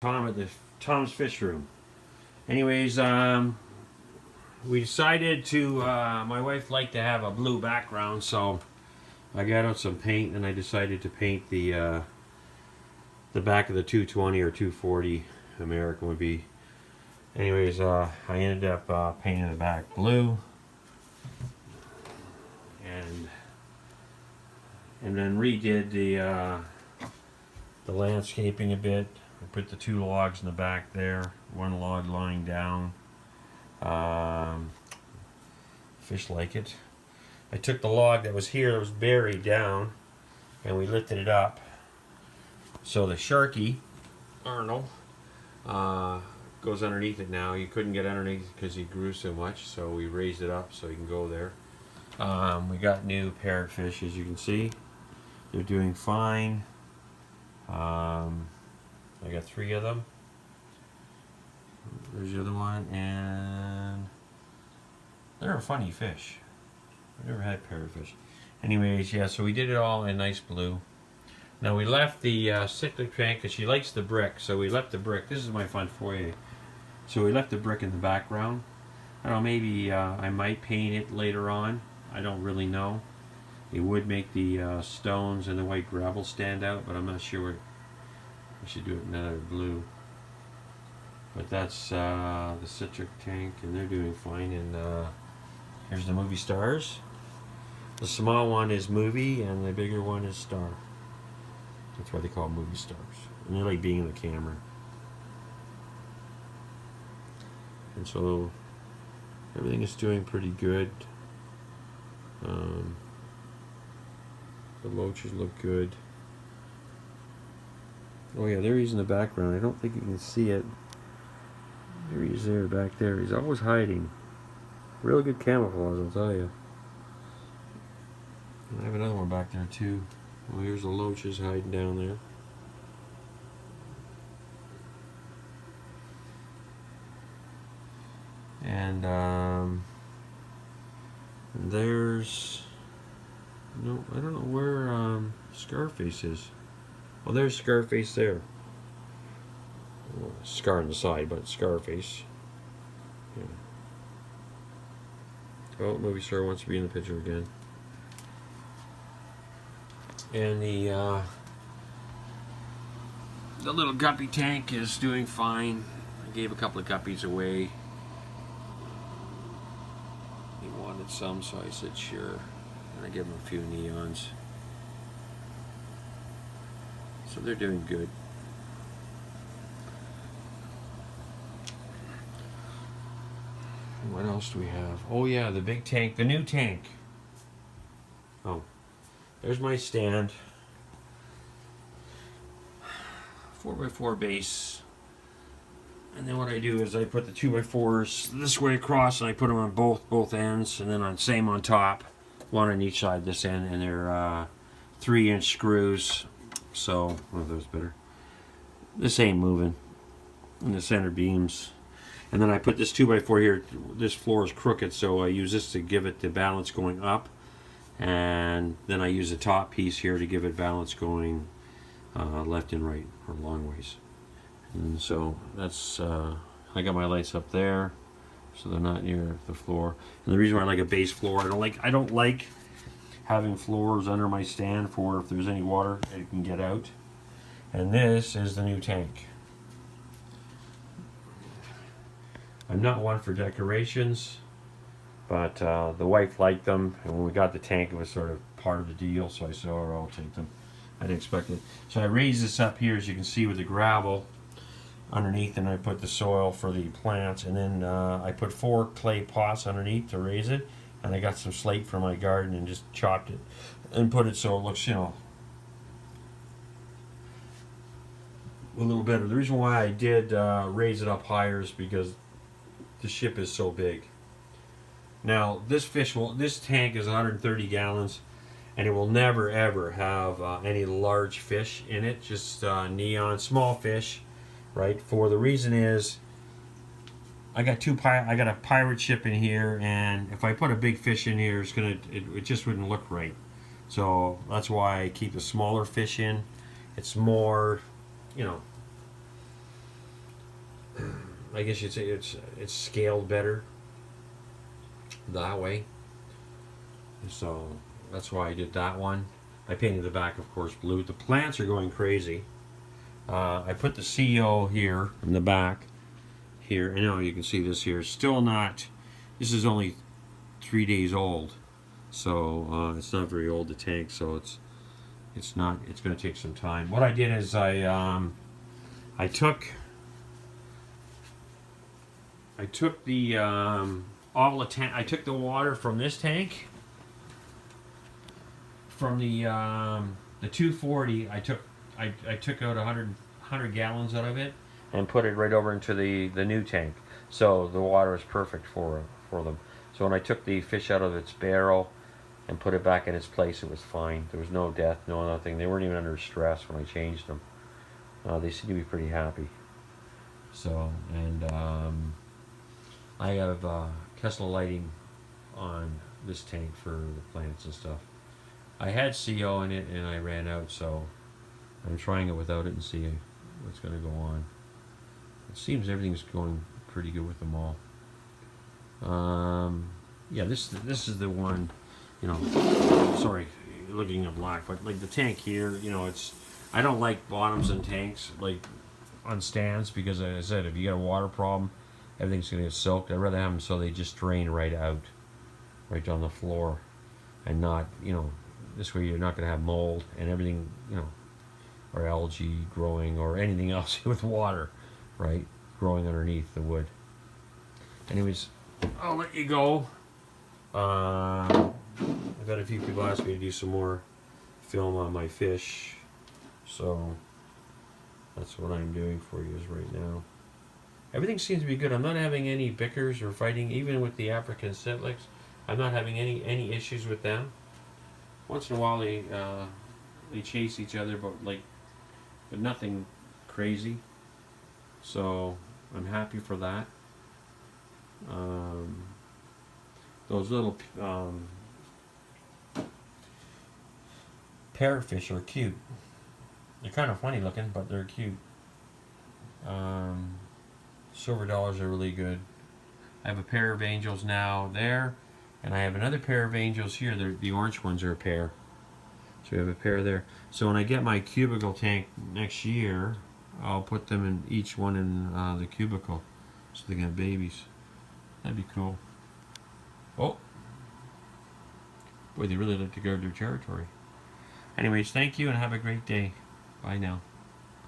Tom at the Tom's Fish Room. Anyways, we decided to. My wife liked to have a blue background, so I got out some paint and I decided to paint the back of the 220 or 240 American would be. Anyways, I ended up painting the back blue, and then redid the landscaping a bit. I put the two logs in the back there, one log lying down. Fish like it. I took the log that was here, that was buried down, and we lifted it up. So the Sharky, Arnold, goes underneath it now. You couldn't get underneath because he grew so much, so we raised it up so he can go there. We got new parrotfish, as you can see. They're doing fine. I got 3 of them. There's the other one, and they're a funny fish. I've never had parrotfish. Anyways, yeah, so we did it all in nice blue. Now we left the cichlids tank because she likes the brick, so we left the brick. This is my fun foyer. So we left the brick in the background. I don't know, maybe I might paint it later on. I don't really know. It would make the stones and the white gravel stand out, but I'm not sure. I should do it in another blue. But that's the citric tank, and they're doing fine. And here's the movie stars. The small one is movie, and the bigger one is star. That's why they call them movie stars. And they like being in the camera. And so everything is doing pretty good. The loaches look good. Oh yeah, there he's in the background. I don't think you can see it. There he is there, back there. He's always hiding. Real good camouflage, I'll tell you. I have another one back there too. Well, here's the loaches hiding down there. And there's no, I don't know where Scarface is. Well, there's Scarface there. Well, scar on the side, but Scarface. Yeah. Oh, movie star wants to be in the picture again. And the little guppy tank is doing fine. I gave a couple of guppies away. He wanted some, so I said sure. And I gave him a few neons. So they're doing good. What else do we have? Oh yeah, the big tank, the new tank. Oh, there's my stand. 4x4 base. And then what I do is I put the 2x4s this way across, and I put them on both ends, and then same on top, one on each side this end, and they're 3-inch screws. So, one of those better. This ain't moving. And the center beams. And then I put this 2x4 here. This floor is crooked, so I use this to give it the balance going up. And then I use the top piece here to give it balance going left and right, or long ways. And so that's, I got my lights up there, so they're not near the floor. And the reason why I like a base floor, I don't like having floors under my stand for if there's any water it can get out. And this is the new tank. I'm not one for decorations, but the wife liked them, and when we got the tank it was sort of part of the deal, so I said, oh, I'll take them. I didn't expect it. So I raised this up here, as you can see, with the gravel underneath, and I put the soil for the plants, and then I put 4 clay pots underneath to raise it. And I got some slate from my garden and just chopped it and put it so it looks, a little better. The reason why I did raise it up higher is because the ship is so big. Now, this tank is 130 gallons, and it will never ever have any large fish in it, just neon, small fish, right? For the reason is, I got a pirate ship in here, and if I put a big fish in here, it just wouldn't look right. So that's why I keep the smaller fish in. It's more, I guess you'd say it's scaled better that way. So that's why I did that one. I painted the back, of course, blue. The plants are going crazy. I put the CO here in the back. Here, I know you can see this here. Still not. This is only 3 days old, so it's not very old, the tank. So it's not. It's going to take some time. What I did is I took the all the tank. I took the water from this tank, from the 240. I took out 100 gallons out of it and put it right over into the new tank. So the water is perfect for them. So when I took the fish out of its barrel and put it back in its place, it was fine. There was no death, no nothing. They weren't even under stress when I changed them. They seem to be pretty happy. So, and I have Kessel lighting on this tank for the plants and stuff. I had CO in it and I ran out, so I'm trying it without it and see what's going to go on. It seems everything's going pretty good with them all. Yeah, this is the one, you know, sorry, looking at black, but like the tank here, you know, I don't like bottoms in tanks, like on stands, because as I said, if you got a water problem, everything's going to get soaked. I'd rather have them so they just drain right out, right down the floor, and not, you know, this way you're not going to have mold and everything, you know, or algae growing or anything else with water, right, growing underneath the wood. Anyways, I'll let you go. I've had a few people ask me to do some more film on my fish, so that's what I'm doing for you right now. Everything seems to be good. I'm not having any bickers or fighting, even with the African Sitlics. I'm not having any issues with them. Once in a while they chase each other, but nothing crazy. So I'm happy for that. Those little parrotfish are cute. They're kind of funny looking, but they're cute. Silver dollars are really good. I have a pair of angels now there, and I have another pair of angels here. The orange ones are a pair. So we have a pair there. So when I get my cubicle tank next year, I'll put them in, each one in the cubicle, so they can have babies. That'd be cool. Oh, boy, they really like to guard their territory. Anyways, thank you and have a great day. Bye now.